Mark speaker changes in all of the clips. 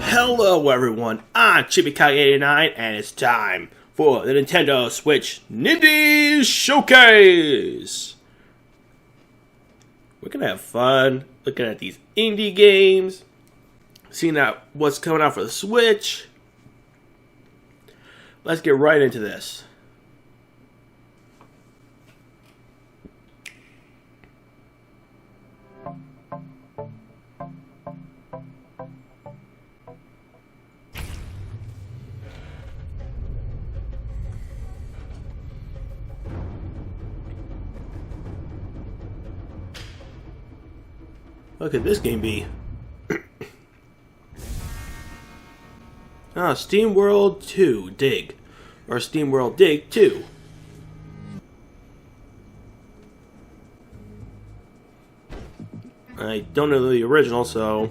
Speaker 1: Hello everyone, I'm ChibiKage89 and it's time for the Nintendo Switch Nindies Showcase! We're gonna have fun looking at these indie games, seeing out what's coming out for the Switch. Let's get right into this. What could this game be? Steamworld 2 Dig. Or Steamworld Dig 2. I don't know the original, so...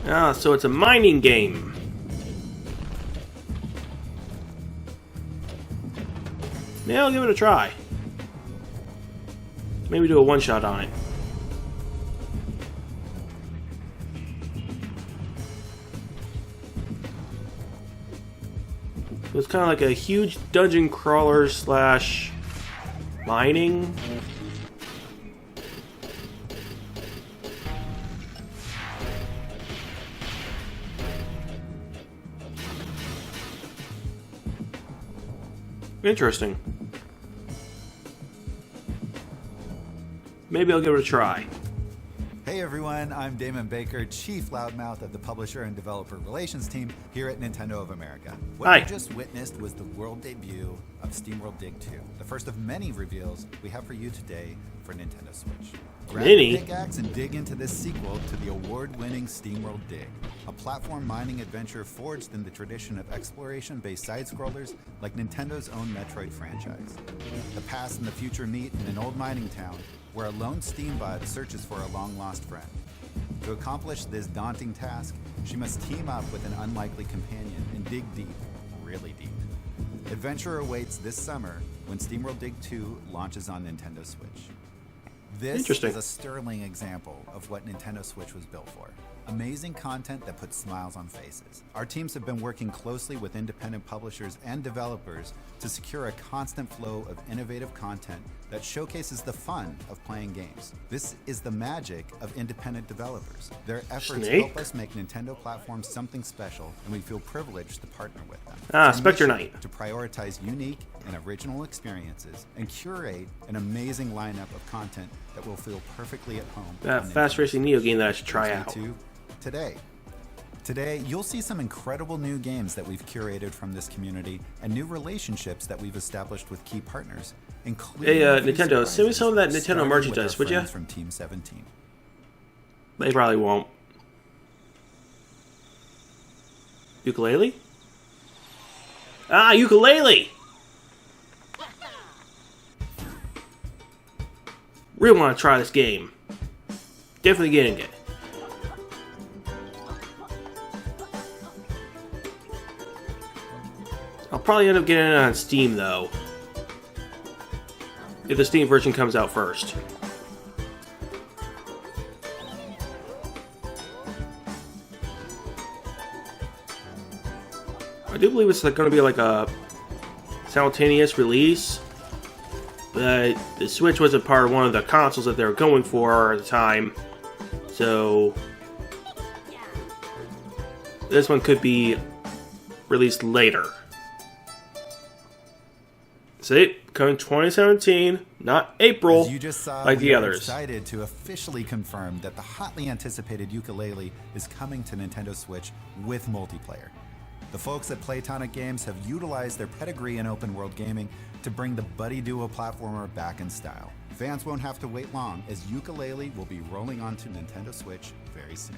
Speaker 1: so it's a mining game. Yeah, I'll give it a try. Maybe do a one-shot on it. So it's kind of like a huge dungeon crawler slash mining. Interesting. Maybe I'll give it a try.
Speaker 2: Hey everyone, I'm Damon Baker, Chief Loudmouth of the Publisher and Developer Relations team here at Nintendo of America. What you just witnessed was the world debut of Steamworld Dig 2, the first of many reveals we have for you today for Nintendo Switch. Grab a pickaxe and dig into this sequel to the award-winning Steamworld Dig, a platform mining adventure forged in the tradition of exploration-based side-scrollers like Nintendo's own Metroid franchise. The past and the future meet in an old mining town where a lone Steambot searches for a long-lost friend. To accomplish this daunting task, she must team up with an unlikely companion and dig deep, really deep. Adventure awaits this summer when Steamworld Dig 2 launches on Nintendo Switch. This is a sterling example of what Nintendo Switch was built for. Amazing content that puts smiles on faces. Our teams have been working closely with independent publishers and developers to secure a constant flow of innovative content that showcases the fun of playing games. This is the magic of independent developers. Their efforts help us make Nintendo platforms something special, and we feel privileged to partner with them.
Speaker 1: Spectre Knight.
Speaker 2: To prioritize unique and original experiences and curate an amazing lineup of content that will feel perfectly at home.
Speaker 1: That fast racing Neo game that I should try out.
Speaker 2: Today, you'll see some incredible new games that we've curated from this community and new relationships that we've established with key partners, including
Speaker 1: Nintendo, send me some of that Nintendo merchandise, would you?
Speaker 2: From Team 17.
Speaker 1: They probably won't. Ukulele? Ukulele! Really want to try this game. Definitely getting it. I'll probably end up getting it on Steam, though. If the Steam version comes out first. I do believe it's going to be like a simultaneous release. But the Switch wasn't part of one of the consoles that they were going for at the time. So this one could be released later. See, coming 2017, not April,
Speaker 2: as you just saw,
Speaker 1: like the others.
Speaker 2: Excited to officially confirm that the hotly anticipated Ukulele is coming to Nintendo Switch with multiplayer. The folks at Playtonic Games have utilized their pedigree in open-world gaming to bring the buddy duo platformer back in style. Fans won't have to wait long, as Ukulele will be rolling onto Nintendo Switch very soon.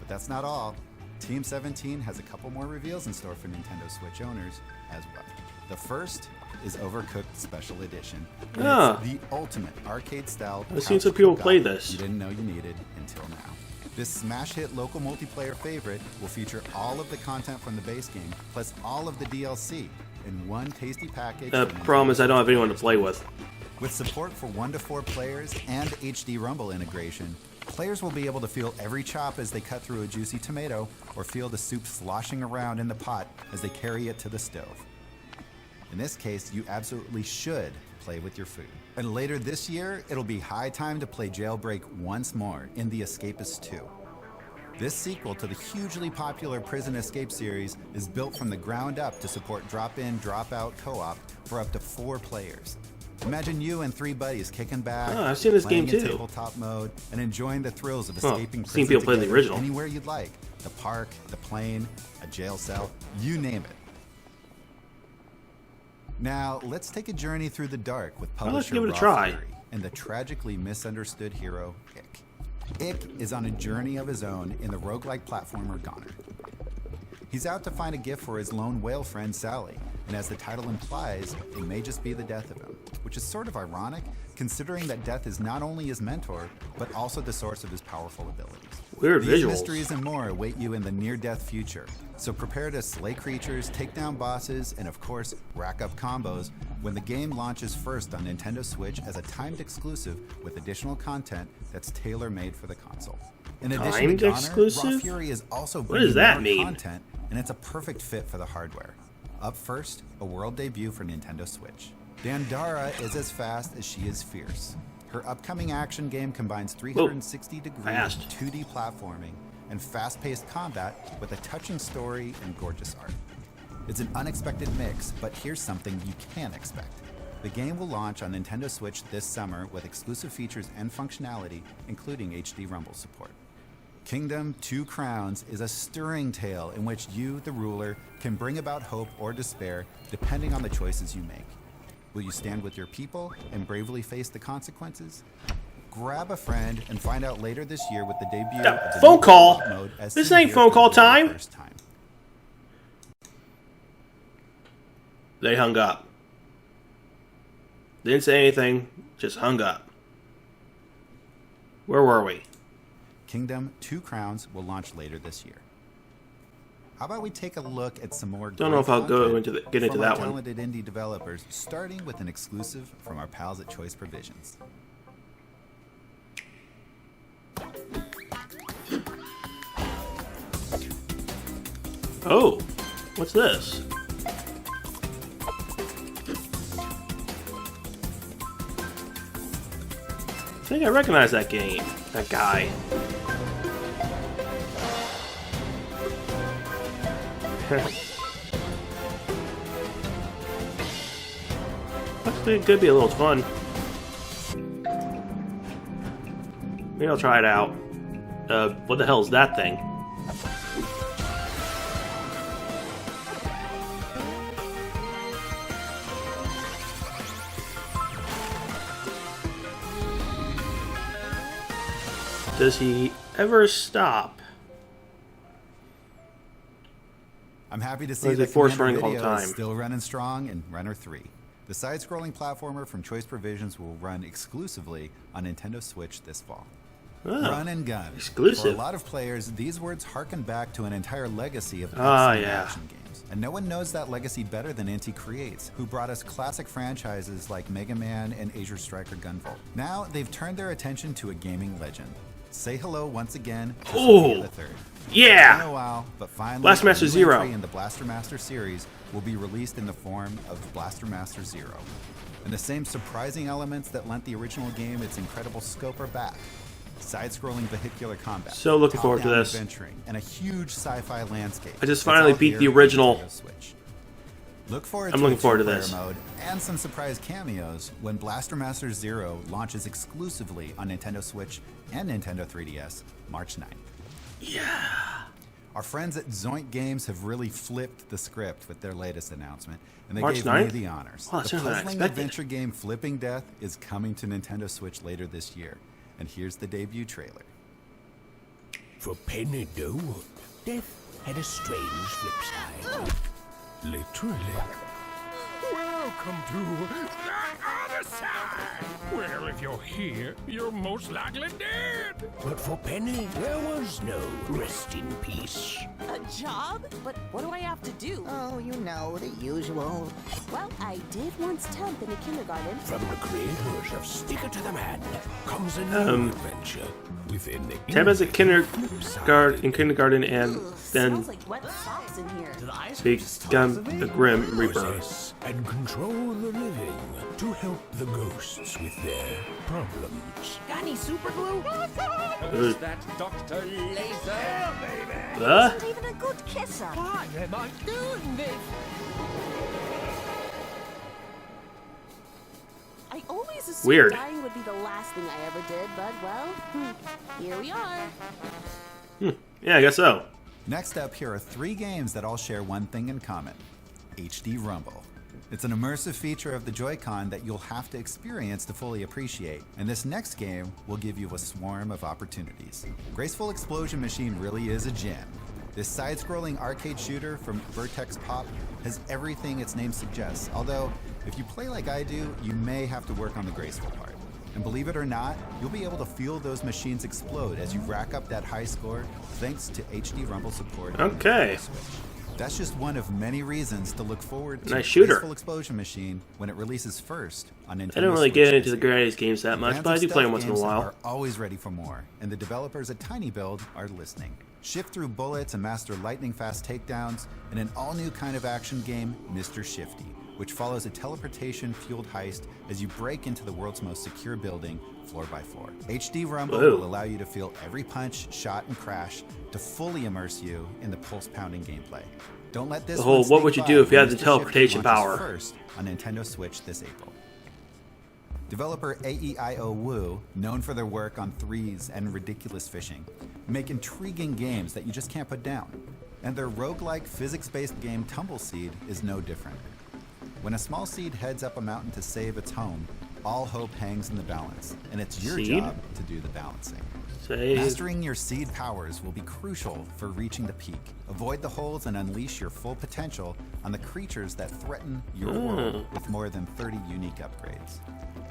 Speaker 2: But that's not all. Team 17 has a couple more reveals in store for Nintendo Switch owners as well. The first is Overcooked Special Edition. It's the ultimate arcade-style.
Speaker 1: I've seen some people play this.
Speaker 2: You didn't know you needed until now. This smash hit local multiplayer favorite will feature all of the content from the base game, plus all of the DLC in one tasty package.
Speaker 1: The problem is I don't have anyone to play with.
Speaker 2: With support for 1 to 4 players and HD Rumble integration, players will be able to feel every chop as they cut through a juicy tomato, or feel the soup sloshing around in the pot as they carry it to the stove. In this case, you absolutely should play with your food. And later this year, it'll be high time to play Jailbreak once more in The Escapist 2. This sequel to the hugely popular Prison Escape series is built from the ground up to support drop-in, drop-out co-op for up to 4 players. Imagine you and 3 buddies kicking back,
Speaker 1: I've seen this game
Speaker 2: playing
Speaker 1: too.
Speaker 2: in tabletop mode, and enjoying the thrills of escaping
Speaker 1: seen
Speaker 2: prison
Speaker 1: people play the
Speaker 2: together
Speaker 1: original.
Speaker 2: anywhere you'd like. The park, the plane, a jail cell, you name it. Now, let's take a journey through the dark with
Speaker 1: Well, let's
Speaker 2: publisher
Speaker 1: give it a
Speaker 2: Raw
Speaker 1: try.
Speaker 2: Fury and the tragically misunderstood hero, Ick. Ick is on a journey of his own in the roguelike platformer Goner. He's out to find a gift for his lone whale friend Sally, and as the title implies, it may just be the death of him, which is sort of ironic, considering that death is not only his mentor, but also the source of his powerful abilities.
Speaker 1: Weird
Speaker 2: These
Speaker 1: visuals.
Speaker 2: mysteries and more await you in the near-death future, so prepare to slay creatures, take down bosses, and of course, rack up combos when the game launches first on Nintendo Switch as a timed exclusive with additional content that's tailor-made for the console. In addition
Speaker 1: Timed
Speaker 2: to Goner,
Speaker 1: exclusive?
Speaker 2: Raw Fury is also
Speaker 1: What
Speaker 2: bringing
Speaker 1: does that
Speaker 2: more
Speaker 1: mean?
Speaker 2: content, and it's a perfect fit for the hardware. Up first, a world debut for Nintendo Switch. Dandara is as fast as she is fierce. Her upcoming action game combines 360-degree
Speaker 1: fast.
Speaker 2: 2D platforming and fast-paced combat with a touching story and gorgeous art. It's an unexpected mix, but here's something you can expect. The game will launch on Nintendo Switch this summer with exclusive features and functionality, including HD Rumble support. Kingdom Two Crowns is a stirring tale in which you, the ruler, can bring about hope or despair depending on the choices you make. Will you stand with your people and bravely face the consequences? Grab a friend and find out later this year with the debut of the
Speaker 1: Phone
Speaker 2: new
Speaker 1: call.
Speaker 2: mode as
Speaker 1: This
Speaker 2: seen
Speaker 1: ain't
Speaker 2: here
Speaker 1: phone
Speaker 2: for
Speaker 1: call
Speaker 2: the very
Speaker 1: time.
Speaker 2: first time.
Speaker 1: They hung up. Didn't say anything, just hung up. Where were we?
Speaker 2: Kingdom Two Crowns will launch later this year. How about we take a look at some more
Speaker 1: Don't know if I'll go into get into
Speaker 2: from
Speaker 1: that
Speaker 2: our
Speaker 1: one.
Speaker 2: talented indie developers, starting with an exclusive from our pals at Choice Provisions.
Speaker 1: Oh, what's this? I think I recognize that game. That guy. Actually, it could be a little fun. Maybe I'll try it out. What the hell is that thing? Does he ever stop?
Speaker 2: I'm happy to see
Speaker 1: Or is
Speaker 2: that
Speaker 1: it forced
Speaker 2: Commander
Speaker 1: running all the
Speaker 2: Video is
Speaker 1: time?
Speaker 2: still running strong in Runner 3. The side-scrolling platformer from Choice Provisions will run exclusively on Nintendo Switch this fall.
Speaker 1: Oh,
Speaker 2: Run and gun.
Speaker 1: exclusive.
Speaker 2: For a lot of players, these words harken back to an entire legacy of
Speaker 1: Ah,
Speaker 2: excellent
Speaker 1: yeah.
Speaker 2: action games. And no one knows that legacy better than Inti Creates, who brought us classic franchises like Mega Man and Asia Striker Gunvolt. Now, they've turned their attention to a gaming legend. Say hello once again to Sophia the Third. It's been a
Speaker 1: Yeah!
Speaker 2: while, but finally,
Speaker 1: Blaster Master
Speaker 2: a new
Speaker 1: Zero.
Speaker 2: entry in the Blaster Master series will be released in the form of Blaster Master Zero. And the same surprising elements that lent the original game its incredible scope are back. Side-scrolling vehicular combat,
Speaker 1: So looking forward to
Speaker 2: top-down
Speaker 1: this.
Speaker 2: adventuring, and a huge sci-fi landscape.
Speaker 1: I just
Speaker 2: It's
Speaker 1: finally
Speaker 2: all
Speaker 1: beat
Speaker 2: here
Speaker 1: the
Speaker 2: on
Speaker 1: original.
Speaker 2: Nintendo Switch. Look forward
Speaker 1: I'm
Speaker 2: to
Speaker 1: looking
Speaker 2: a
Speaker 1: forward to
Speaker 2: two-player
Speaker 1: this.
Speaker 2: mode and some surprise cameos when Blaster Master Zero launches exclusively on Nintendo Switch and Nintendo 3DS March 9th.
Speaker 1: Yeah.
Speaker 2: Our friends at Zoink Games have really flipped the script with their latest announcement, and they
Speaker 1: March
Speaker 2: gave
Speaker 1: 9th?
Speaker 2: me the honors.
Speaker 1: Wow, that's
Speaker 2: The
Speaker 1: sooner than I
Speaker 2: puzzling
Speaker 1: expected.
Speaker 2: adventure game Flipping Death is coming to Nintendo Switch later this year, and here's the debut trailer.
Speaker 3: For penny gold, death had a strange flip side. Literally. Welcome to the other side. Well, if you're here, you're most likely dead. But for Penny, there was no rest in peace.
Speaker 4: A job? But what do I have to do?
Speaker 5: Oh, you know, the usual.
Speaker 4: Well, I did once temp in a kindergarten.
Speaker 3: From the creators of Sticker to the Man comes a new adventure within the
Speaker 1: Temp as a kindergarten and then
Speaker 4: Smells like wet socks in here.
Speaker 1: become the Grim Reaper.
Speaker 3: possess and control the living to help the ghosts with their problems.
Speaker 4: Got any super glue?
Speaker 1: Uh,
Speaker 6: That Dr. Laser.
Speaker 5: Not even a good kisser.
Speaker 6: Why am I doing this?
Speaker 4: I always assumed
Speaker 1: Weird.
Speaker 4: dying would be the last thing I ever did, but well, here we are.
Speaker 1: Yeah, I guess so.
Speaker 2: Next up, here are 3 games that all share one thing in common: HD Rumble. It's an immersive feature of the Joy-Con that you'll have to experience to fully appreciate, and this next game will give you a swarm of opportunities. Graceful Explosion Machine really is a gem. This side-scrolling arcade shooter from Vertex Pop has everything its name suggests, although if you play like I do, you may have to work on the graceful part. And believe it or not, you'll be able to feel those machines explode as you rack up that high score thanks to HD Rumble support. on
Speaker 1: Okay.
Speaker 2: the Switch. That's just one of many reasons to look forward to
Speaker 1: Nice shooter.
Speaker 2: Graceful Explosion Machine when it releases first on Nintendo
Speaker 1: I don't really
Speaker 2: Switch
Speaker 1: get into
Speaker 2: this
Speaker 1: the
Speaker 2: year.
Speaker 1: Gradius games that much,
Speaker 2: Fans
Speaker 1: but I
Speaker 2: of
Speaker 1: do play them
Speaker 2: stealth
Speaker 1: once in a
Speaker 2: games
Speaker 1: while.
Speaker 2: are always ready for more, and the developers at Tiny Build are listening. Shift through bullets and master lightning-fast takedowns in an all-new kind of action game, Mr. Shifty, which follows a teleportation-fueled heist as you break into the world's most secure building, floor by floor. HD Rumble
Speaker 1: Whoa.
Speaker 2: will allow you to feel every punch, shot, and crash to fully immerse you in the pulse-pounding gameplay. Don't let this
Speaker 1: The whole
Speaker 2: one
Speaker 1: what would
Speaker 2: sneak
Speaker 1: you do
Speaker 2: by
Speaker 1: if you had
Speaker 2: when
Speaker 1: the
Speaker 2: Mr. Shifty
Speaker 1: teleportation
Speaker 2: launches
Speaker 1: power?
Speaker 2: First on Nintendo Switch this April. Developer AEIO Woo, known for their work on Threes and Ridiculous Fishing, make intriguing games that you just can't put down. And their roguelike physics-based game Tumbleseed is no different. When a small seed heads up a mountain to save its home, all hope hangs in the balance, and it's your
Speaker 1: Seed?
Speaker 2: job to do the balancing.
Speaker 1: Save.
Speaker 2: Mastering your seed powers will be crucial for reaching the peak. Avoid the holes and unleash your full potential on the creatures that threaten your world with more than 30 unique upgrades.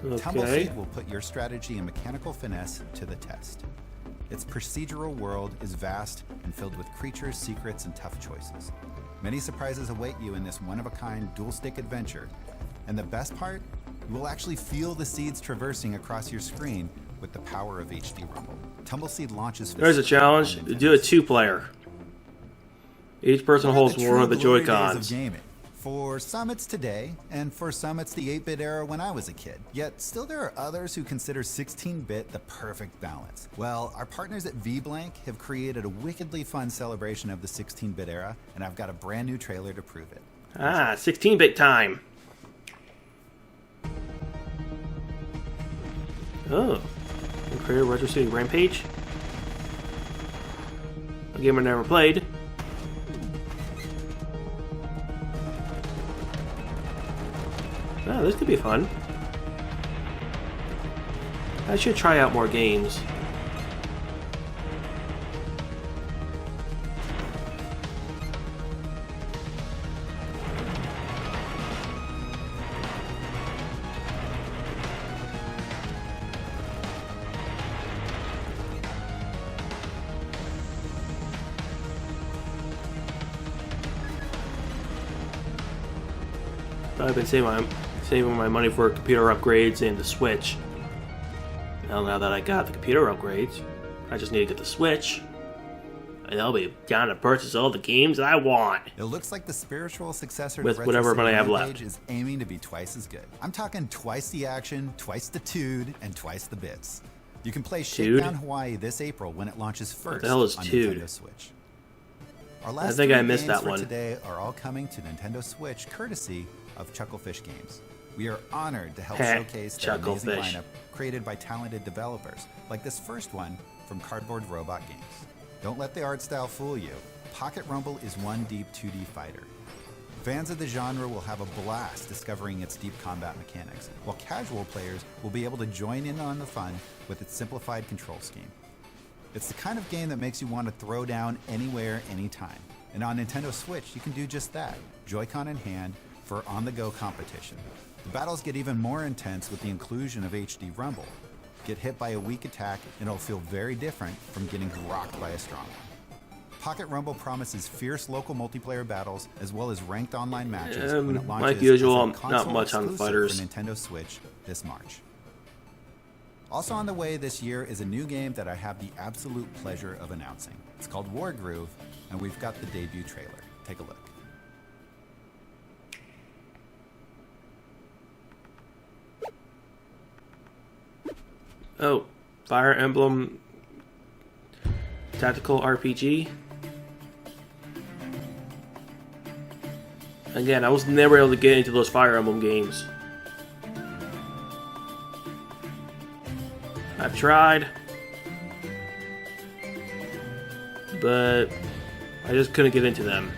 Speaker 1: Okay.
Speaker 2: Tumbleseed will put your strategy and mechanical finesse to the test. Its procedural world is vast and filled with creatures, secrets, and tough choices. Many surprises await you in this one-of-a-kind dual-stick adventure. And the best part? You will actually feel the seeds traversing across your screen with the power of HD Rumble. Tumbleseed launches...
Speaker 1: There's a challenge.
Speaker 2: on Nintendo
Speaker 1: Do a
Speaker 2: Switch.
Speaker 1: 2-player. Each person
Speaker 2: We're at
Speaker 1: holds
Speaker 2: the
Speaker 1: one of the
Speaker 2: true glory days
Speaker 1: Joy-Cons.
Speaker 2: of gaming. For some it's today, and for some it's the 8-bit era when I was a kid. Yet still there are others who consider 16-bit the perfect balance. Well, our partners at VBlank have created a wickedly fun celebration of the 16-bit era, and I've got a brand new trailer to prove it.
Speaker 1: Ah, 16-bit time. Oh. Create a Retro City Rampage? A game I never played. Oh, this could be fun. I should try out more games. I've been saving my money for computer upgrades and the Switch. Well, now that I got the computer upgrades, I just need to get the Switch, and I'll be down to purchase all the games I want.
Speaker 2: It looks like the spiritual successor
Speaker 1: With
Speaker 2: to Retro
Speaker 1: whatever
Speaker 2: City
Speaker 1: money I have
Speaker 2: Rampage
Speaker 1: left.
Speaker 2: is aiming to be twice as good. I'm talking twice the action, twice the tude, and twice the bits. You can play
Speaker 1: Tude?
Speaker 2: Shakedown Hawaii this April when it launches first
Speaker 1: the hell is
Speaker 2: on
Speaker 1: Tude?
Speaker 2: Nintendo Switch. Our last
Speaker 1: think
Speaker 2: three
Speaker 1: I missed
Speaker 2: games
Speaker 1: that
Speaker 2: for
Speaker 1: one.
Speaker 2: today are all coming to Nintendo Switch courtesy of Chucklefish Games. We are honored to help
Speaker 1: Heh,
Speaker 2: showcase their amazing
Speaker 1: Chucklefish.
Speaker 2: lineup created by talented developers, like this first one from Cardboard Robot Games. Don't let the art style fool you. Pocket Rumble is one deep 2D fighter. Fans of the genre will have a blast discovering its deep combat mechanics, while casual players will be able to join in on the fun with its simplified control scheme. It's the kind of game that makes you want to throw down anywhere, anytime. And on Nintendo Switch, you can do just that. Joy-Con in hand, for on-the-go competition. The battles get even more intense with the inclusion of HD Rumble. Get hit by a weak attack and it'll feel very different from getting rocked by a strong one. Pocket Rumble promises fierce local multiplayer battles as well as ranked online matches when it launches
Speaker 1: like usual,
Speaker 2: as a
Speaker 1: not much on
Speaker 2: console
Speaker 1: fighters.
Speaker 2: for Nintendo Switch this March. Also on the way this year is a new game that I have the absolute pleasure of announcing. It's called War Groove, and we've got the debut trailer. Take a look.
Speaker 1: Oh, Fire Emblem Tactical RPG. Again, I was never able to get into those Fire Emblem games. I've tried, but I just couldn't get into them.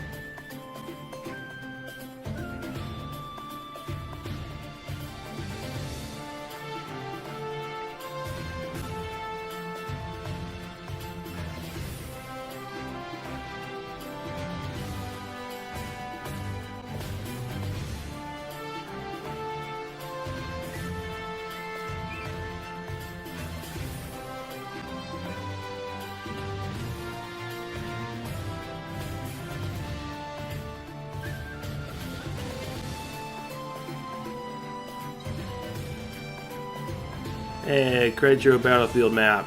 Speaker 1: Hey, create your battlefield map.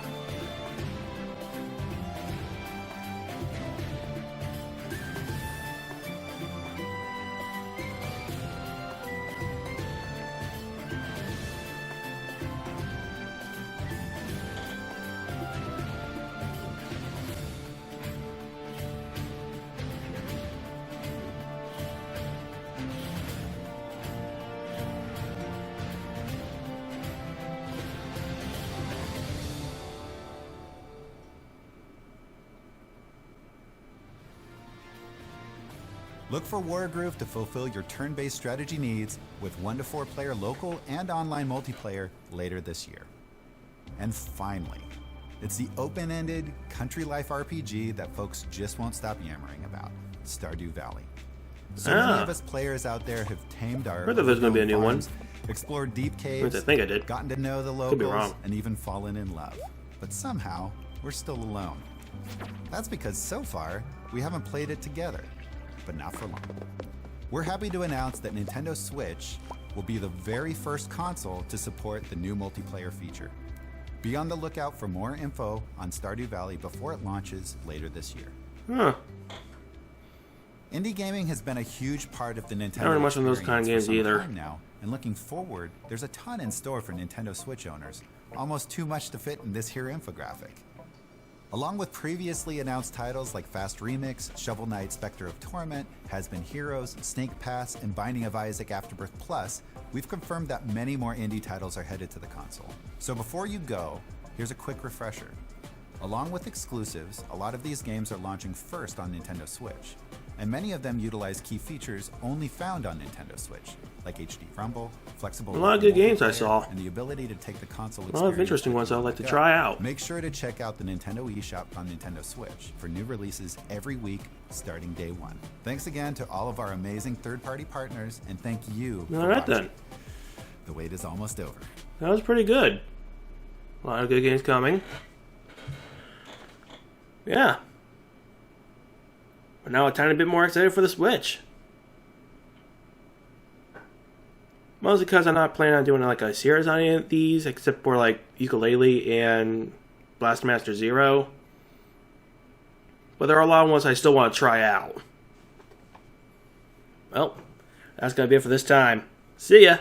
Speaker 2: Look for War Groove to fulfill your turn-based strategy needs with 1 to 4 player local and online multiplayer later this year. And finally, it's the open-ended country life RPG that folks just won't stop yammering about, Stardew Valley. So many of us players out there have tamed our
Speaker 1: Heard that there's going to be a new one.
Speaker 2: explored deep caves,
Speaker 1: I think I did.
Speaker 2: gotten to know the
Speaker 1: Could be
Speaker 2: locals,
Speaker 1: wrong.
Speaker 2: and even fallen in love. But somehow, we're still alone. That's because so far, we haven't played it together, but not for long. We're happy to announce that Nintendo Switch will be the very first console to support the new multiplayer feature. Be on the lookout for more info on Stardew Valley before it launches later this year.
Speaker 1: Huh.
Speaker 2: Indie gaming has been a huge part of the Nintendo
Speaker 1: I don't know much on those kind of
Speaker 2: experience
Speaker 1: games
Speaker 2: for some
Speaker 1: either.
Speaker 2: time now, and looking forward, there's a ton in store for Nintendo Switch owners, almost too much to fit in this here infographic. Along with previously announced titles like Fast Remix, Shovel Knight Spectre of Torment, Has Been Heroes, Snake Pass, and Binding of Isaac Afterbirth Plus, we've confirmed that many more indie titles are headed to the console. So before you go, here's a quick refresher. Along with exclusives, a lot of these games are launching first on Nintendo Switch, and many of them utilize key features only found on Nintendo Switch, like HD Rumble, flexible
Speaker 1: A lot of good games I
Speaker 2: multiplayer,
Speaker 1: saw.
Speaker 2: and the ability to take the console
Speaker 1: A lot of
Speaker 2: experience
Speaker 1: interesting ones I'd like to
Speaker 2: go.
Speaker 1: try out.
Speaker 2: Make sure to check out the Nintendo eShop on Nintendo Switch for new releases every week starting day one. Thanks again to all of our amazing third-party partners, and thank you for
Speaker 1: Alright
Speaker 2: watching.
Speaker 1: then.
Speaker 2: The wait is almost over.
Speaker 1: That was pretty good. A lot of good games coming. Yeah. But now a tiny bit more excited for the Switch. Mostly because I'm not planning on doing like a series on any of these, except for like Ukulele and Blast Master Zero. But there are a lot of ones I still want to try out. Well, that's going to be it for this time. See ya!